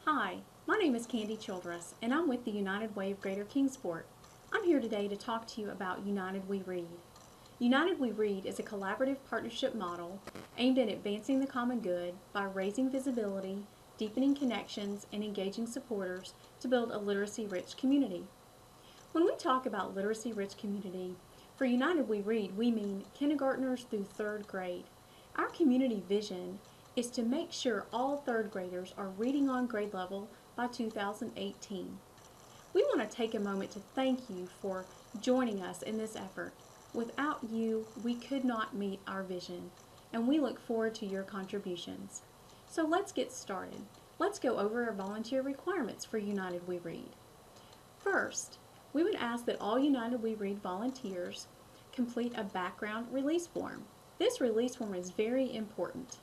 Hi, my name is Candy Childress, and I'm with the United Way of Greater Kingsport. I'm here today to talk to you about United We Read. United We Read is a collaborative partnership model aimed at advancing the common good by raising visibility, deepening connections, and engaging supporters to build a literacy-rich community. When we talk about literacy-rich community, for United We Read, we mean kindergartners through third grade. Our community vision is to make sure all third graders are reading on grade level by 2018. We want to take a moment to thank you for joining us in this effort. Without you, we could not meet our vision, and we look forward to your contributions. So let's get started. Let's go over our volunteer requirements for United We Read. First, we would ask that all United We Read volunteers complete a background release form. This release form is very important,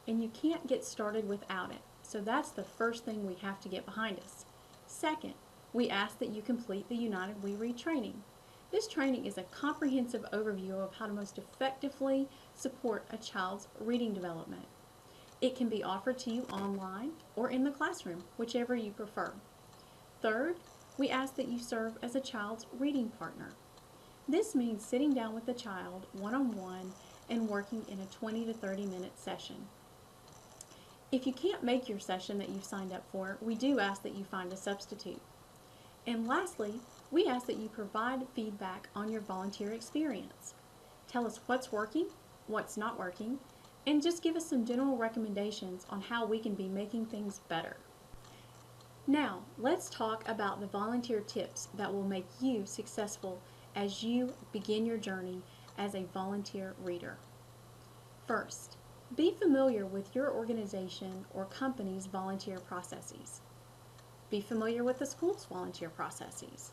and you can't get started without it. So that's the first thing we have to get behind us. Second, we ask that you complete the United We Read training. This training is a comprehensive overview of how to most effectively support a child's reading development. It can be offered to you online or in the classroom, whichever you prefer. Third, we ask that you serve as a child's reading partner. This means sitting down with the child one-on-one and working in a 20 to 30 minute session. If you can't make your session that you've signed up for, we do ask that you find a substitute. And lastly, we ask that you provide feedback on your volunteer experience. Tell us what's working, what's not working, and just give us some general recommendations on how we can be making things better. Now, let's talk about the volunteer tips that will make you successful as you begin your journey as a volunteer reader. First, be familiar with your organization or company's volunteer processes. Be familiar with the school's volunteer processes.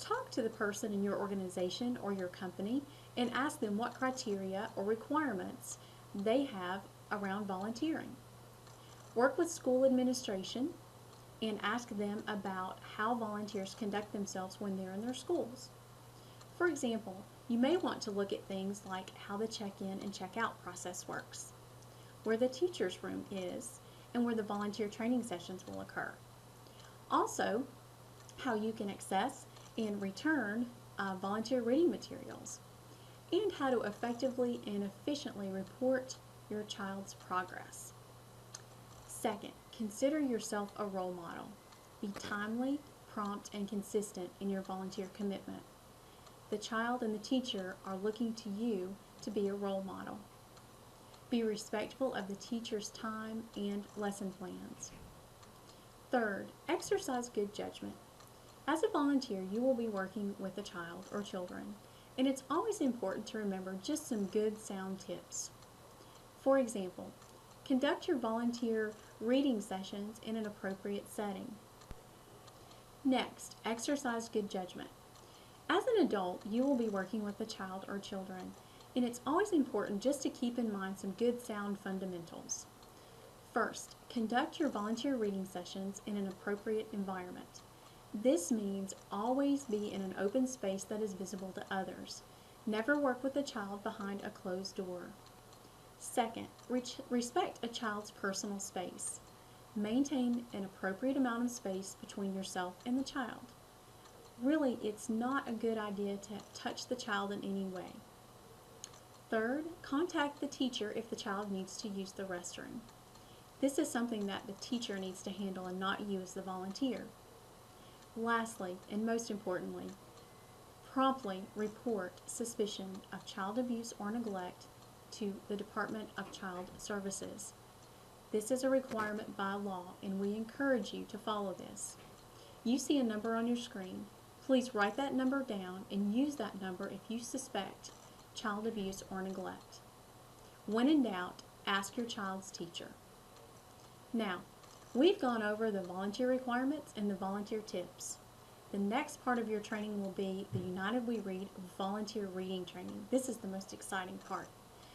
Talk to the person in your organization or your company and ask them what criteria or requirements they have around volunteering. Work with school administration and ask them about how volunteers conduct themselves when they're in their schools. For example, you may want to look at things like how the check-in and check-out process works, where the teacher's room is, and where the volunteer training sessions will occur. Also, how you can access and return volunteer reading materials, and how to effectively and efficiently report your child's progress. Second, consider yourself a role model. Be timely, prompt, and consistent in your volunteer commitment. The child and the teacher are looking to you to be a role model. Be respectful of the teacher's time and lesson plans. Third, exercise good judgment. As a volunteer, you will be working with a child or children, and it's always important to remember just some good sound tips. For example, conduct your volunteer reading sessions in an appropriate setting. Next, exercise good judgment. As an adult, you will be working with a child or children, and it's always important just to keep in mind some good sound fundamentals. First, conduct your volunteer reading sessions in an appropriate environment. This means always be in an open space that is visible to others. Never work with a child behind a closed door. Second, respect a child's personal space. Maintain an appropriate amount of space between yourself and the child. Really, it's not a good idea to touch the child in any way. Third, contact the teacher if the child needs to use the restroom. This is something that the teacher needs to handle and not you as the volunteer. Lastly, and most importantly, promptly report suspicion of child abuse or neglect to the Department of Child Services. This is a requirement by law, and we encourage you to follow this. You see a number on your screen. Please write that number down and use that number if you suspect child abuse or neglect. When in doubt, ask your child's teacher. Now, we've gone over the volunteer requirements and the volunteer tips. The next part of your training will be the United We Read volunteer reading training. This is the most exciting part.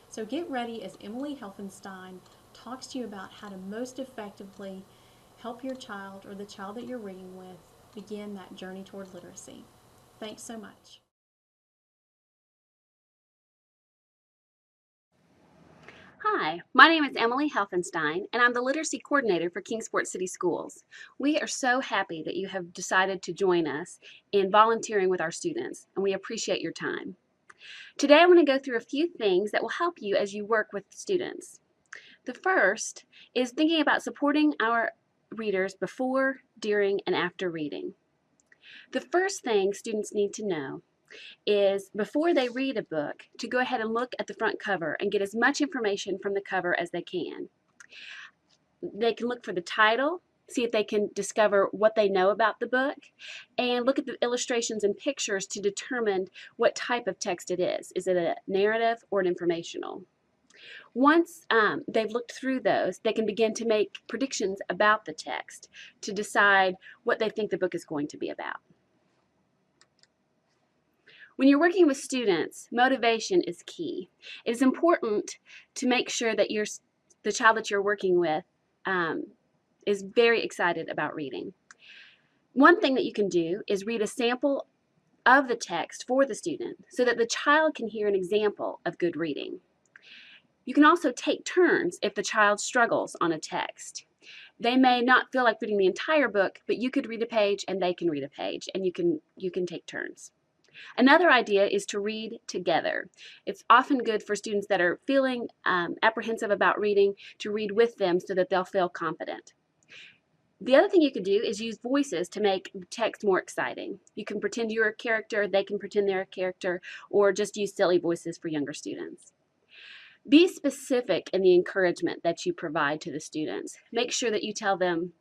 So get ready as Emily Helfenstein talks to you about how to most effectively help your child or the child that you're reading with begin that journey toward literacy. Thanks so much. Hi, Hi, my name is Emily Helfenstein, and I'm the Literacy Coordinator for Kingsport City Schools. We are so happy that you have decided to join us in volunteering with our students, and we appreciate your time. Today I'm going to go through a few things that will help you as you work with students. The first is thinking about supporting our readers before, during, and after reading. The first thing students need to know is before they read a book to go ahead and look at the front cover and get as much information from the cover as they can. They can look for the title, see if they can discover what they know about the book, and look at the illustrations and pictures to determine what type of text it is. Is it a narrative or an informational? Once they've looked through those, they can begin to make predictions about the text to decide what they think the book is going to be about. When you're working with students, motivation is key. It is important to make sure that the child that you're working with is very excited about reading. One thing that you can do is read a sample of the text for the student so that the child can hear an example of good reading. You can also take turns if the child struggles on a text. They may not feel like reading the entire book, but you could read a page and they can read a page, and you can take turns. Another idea is to read together. It's often good for students that are feeling apprehensive about reading to read with them so that they'll feel confident. The other thing you could do is use voices to make the text more exciting. You can pretend you're a character, they can pretend they're a character, or just use silly voices for younger students. Be specific in the encouragement that you provide to the students. Make sure that you tell them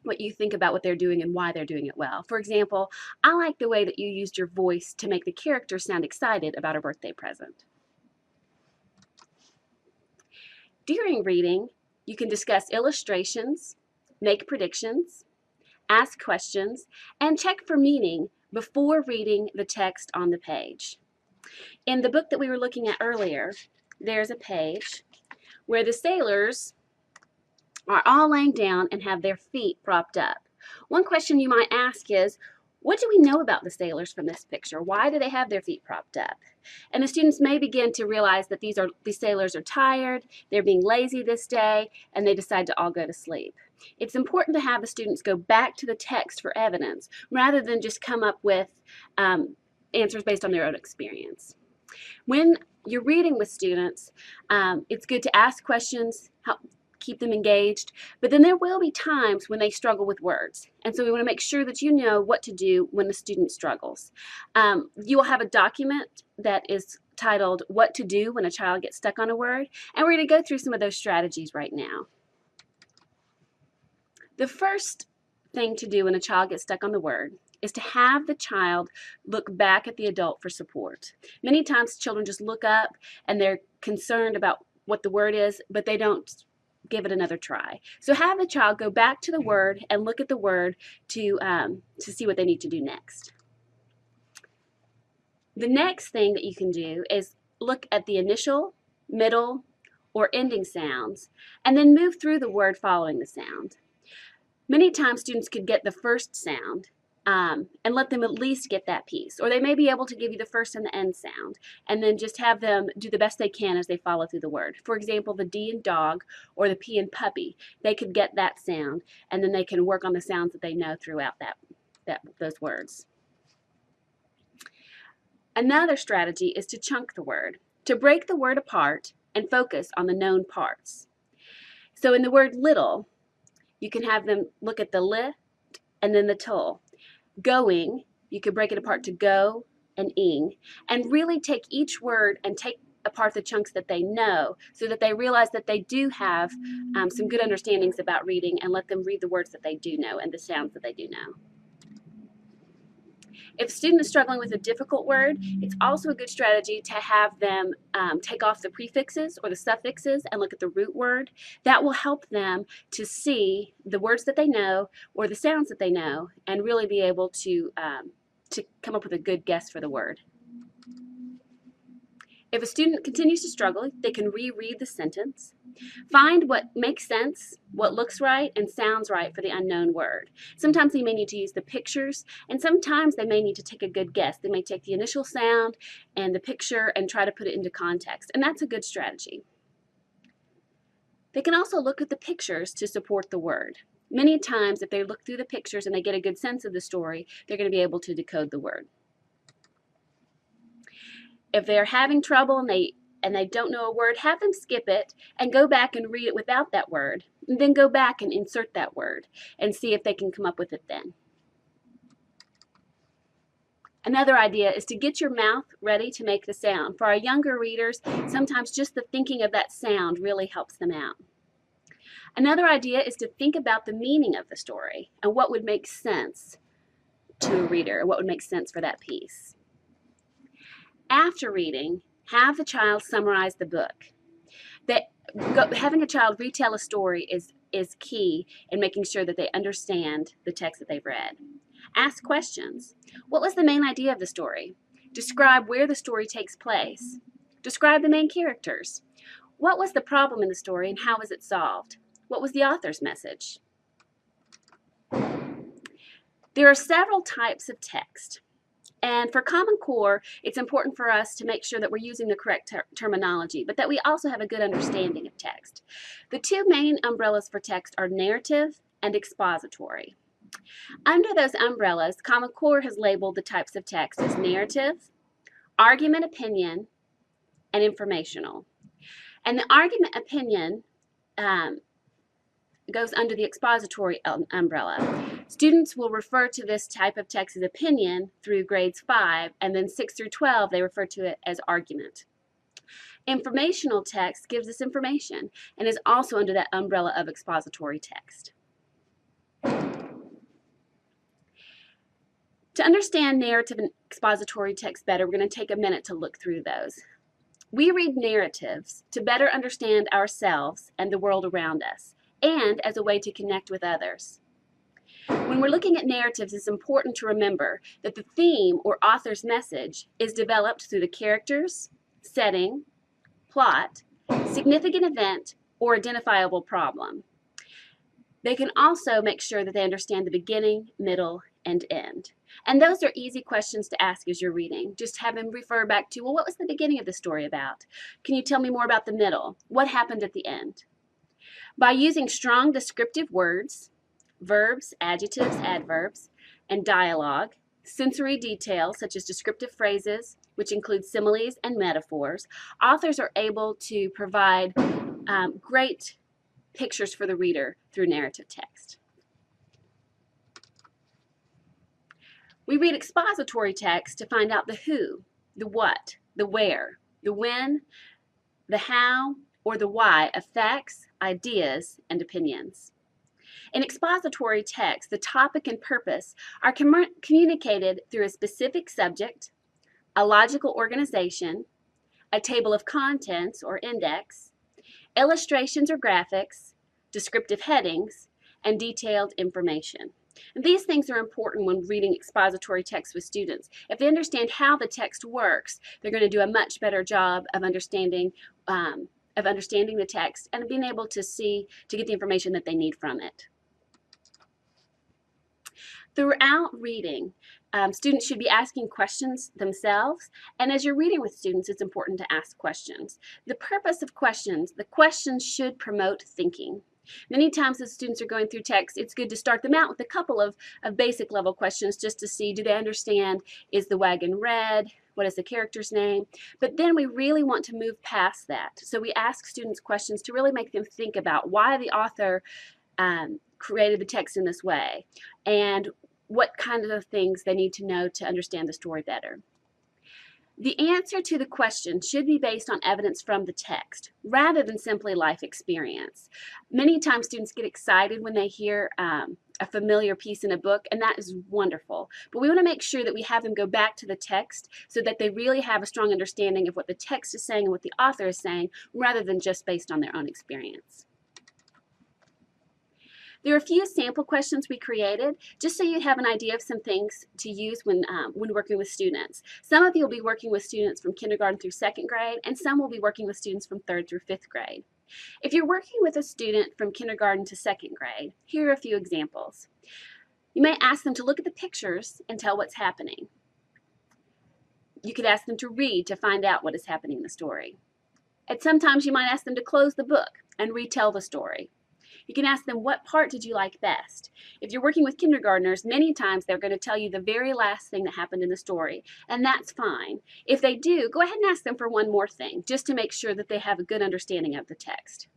what you think about what they're doing and why they're doing it well. For example, I like the way that you used your voice to make the character sound excited about a birthday present. During reading, you can discuss illustrations, make predictions, ask questions, and check for meaning before reading the text on the page. In the book that we were looking at earlier, there's a page where the sailors are all laying down and have their feet propped up. One question you might ask is, what do we know about the sailors from this picture? Why do they have their feet propped up? And the students may begin to realize that these sailors are tired, they're being lazy this day, and they decide to all go to sleep. It's important to have the students go back to the text for evidence rather than just come up with answers based on their own experience. When you're reading with students, it's good to ask questions, keep them engaged, but then there will be times when they struggle with words. And so we want to make sure that you know what to do when the student struggles. You will have a document that is titled What to Do When a Child Gets Stuck on a Word, and we're going to go through some of those strategies right now. The first thing to do when a child gets stuck on the word is to have the child look back at the adult for support. Many times children just look up and they're concerned about what the word is, but they don't give it another try. So have the child go back to the word and look at the word to see what they need to do next. The next thing that you can do is look at the initial, middle, or ending sounds, and then move through the word following the sound. Many times students could get the first sound and let them at least get that piece. Or they may be able to give you the first and the end sound and then just have them do the best they can as they follow through the word. For example, the D in dog or the P in puppy, they could get that sound and then they can work on the sounds that they know throughout those words. Another strategy is to chunk the word, to break the word apart and focus on the known parts. So in the word little, you can have them look at the li and then the tul. Going, you could break it apart to go and ing, and really take each word and take apart the chunks that they know so that they realize that they do have some good understandings about reading, and let them read the words that they do know and the sounds that they do know. If a student is struggling with a difficult word, it's also a good strategy to have them take off the prefixes or the suffixes and look at the root word. That will help them to see the words that they know or the sounds that they know and really be able to come up with a good guess for the word. If a student continues to struggle, they can reread the sentence, find what makes sense, what looks right, and sounds right for the unknown word. Sometimes they may need to use the pictures, and sometimes they may need to take a good guess. They may take the initial sound and the picture and try to put it into context, and that's a good strategy. They can also look at the pictures to support the word. Many times, if they look through the pictures and they get a good sense of the story, they're going to be able to decode the word. If they're having trouble and they don't know a word, have them skip it and go back and read it without that word, and then go back and insert that word and see if they can come up with it then. Another idea is to get your mouth ready to make the sound. For our younger readers, sometimes just the thinking of that sound really helps them out. Another idea is to think about the meaning of the story and what would make sense to a reader, or what would make sense for that piece. After reading, have the child summarize the book. Having a child retell a story is key in making sure that they understand the text that they've read. Ask questions. What was the main idea of the story? Describe where the story takes place. Describe the main characters. What was the problem in the story and how was it solved? What was the author's message? There are several types of text. And for Common Core, it's important for us to make sure that we're using the correct terminology, but that we also have a good understanding of text. The two main umbrellas for text are narrative and expository. Under those umbrellas, Common Core has labeled the types of text as narrative, argument opinion, and informational. And the argument opinion goes under the expository umbrella. Students will refer to this type of text as opinion through grades 5, and then 6 through 12, they refer to it as argument. Informational text gives us information and is also under that umbrella of expository text. To understand narrative and expository text better, we're going to take a minute to look through those. We read narratives to better understand ourselves and the world around us, and as a way to connect with others. When we're looking at narratives, it's important to remember that the theme or author's message is developed through the characters, setting, plot, significant event, or identifiable problem. They can also make sure that they understand the beginning, middle, and end. And those are easy questions to ask as you're reading. Just have them refer back to, well, what was the beginning of the story about? Can you tell me more about the middle? What happened at the end? By using strong descriptive words, verbs, adjectives, adverbs, and dialogue, sensory details such as descriptive phrases, which include similes and metaphors, authors are able to provide great pictures for the reader through narrative text. We read expository text to find out the who, the what, the where, the when, the how, or the why of facts, ideas, and opinions. In expository text, the topic and purpose are communicated through a specific subject, a logical organization, a table of contents or index, illustrations or graphics, descriptive headings, and detailed information. And these things are important when reading expository text with students. If they understand how the text works, they're going to do a much better job of understanding the text and being able to get the information that they need from it. Throughout reading, students should be asking questions themselves, and as you're reading with students, it's important to ask questions. The purpose of questions, the questions should promote thinking. Many times as students are going through text, it's good to start them out with a couple of basic level questions just to see, do they understand, is the wagon red? What is the character's name? But then we really want to move past that. So we ask students questions to really make them think about why the author created the text in this way and what kind of things they need to know to understand the story better. The answer to the question should be based on evidence from the text rather than simply life experience. Many times students get excited when they hear a familiar piece in a book, and that is wonderful. But we want to make sure that we have them go back to the text so that they really have a strong understanding of what the text is saying and what the author is saying rather than just based on their own experience. There are a few sample questions we created just so you have an idea of some things to use when working with students. Some of you will be working with students from kindergarten through 2nd grade, and some will be working with students from 3rd through 5th grade. If you're working with a student from kindergarten to 2nd grade, here are a few examples. You may ask them to look at the pictures and tell what's happening. You could ask them to read to find out what is happening in the story. And sometimes you might ask them to close the book and retell the story. You can ask them, what part did you like best? If you're working with kindergartners, many times they're going to tell you the very last thing that happened in the story, and that's fine. If they do, go ahead and ask them for one more thing, just to make sure that they have a good understanding of the text.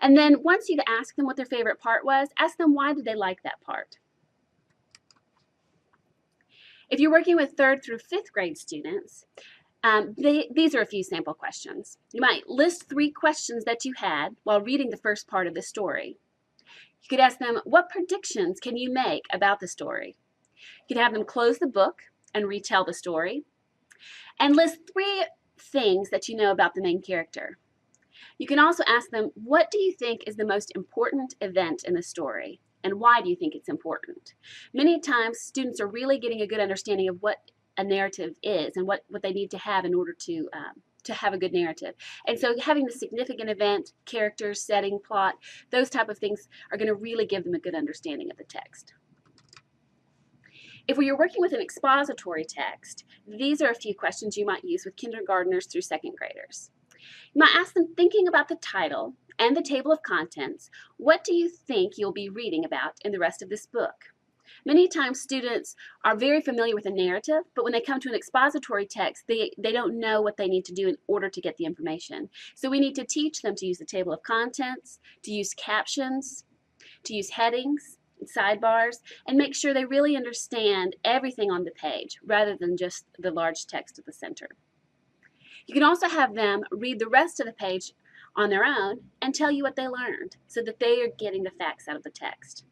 And then once you've asked them what their favorite part was, ask them why did they like that part. If you're working with 3rd through 5th grade students, these are a few sample questions. You might list 3 questions that you had while reading the first part of the story. You could ask them, what predictions can you make about the story? You could have them close the book and retell the story, and list 3 things that you know about the main character. You can also ask them, what do you think is the most important event in the story, and why do you think it's important? Many times, students are really getting a good understanding of what a narrative is and what they need to have in order to have a good narrative. And so having the significant event, characters, setting, plot, those type of things are going to really give them a good understanding of the text. If you're working with an expository text, these are a few questions you might use with kindergartners through 2nd graders. You might ask them, thinking about the title and the table of contents, what do you think you'll be reading about in the rest of this book? Many times students are very familiar with a narrative, but when they come to an expository text, they don't know what they need to do in order to get the information. So we need to teach them to use the table of contents, to use captions, to use headings, and sidebars, and make sure they really understand everything on the page rather than just the large text at the center. You can also have them read the rest of the page on their own and tell you what they learned so that they are getting the facts out of the text.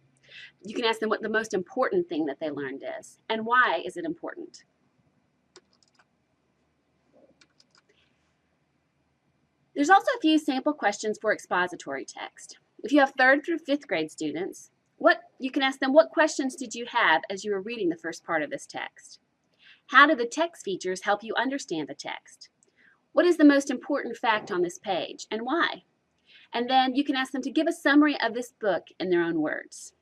You can ask them what the most important thing that they learned is and why is it important. There's also a few sample questions for expository text. If you have 3rd through 5th grade students, you can ask them, what questions did you have as you were reading the first part of this text? How do the text features help you understand the text? What is the most important fact on this page and why? And then you can ask them to give a summary of this book in their own words.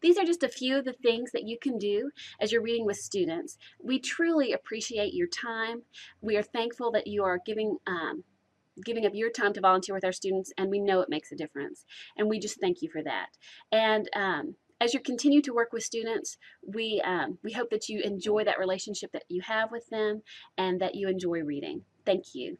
These are just a few of the things that you can do as you're reading with students. We truly appreciate your time. We are thankful that you are giving up your time to volunteer with our students, and we know it makes a difference. And we just thank you for that. And as you continue to work with students, we hope that you enjoy that relationship that you have with them and that you enjoy reading. Thank you.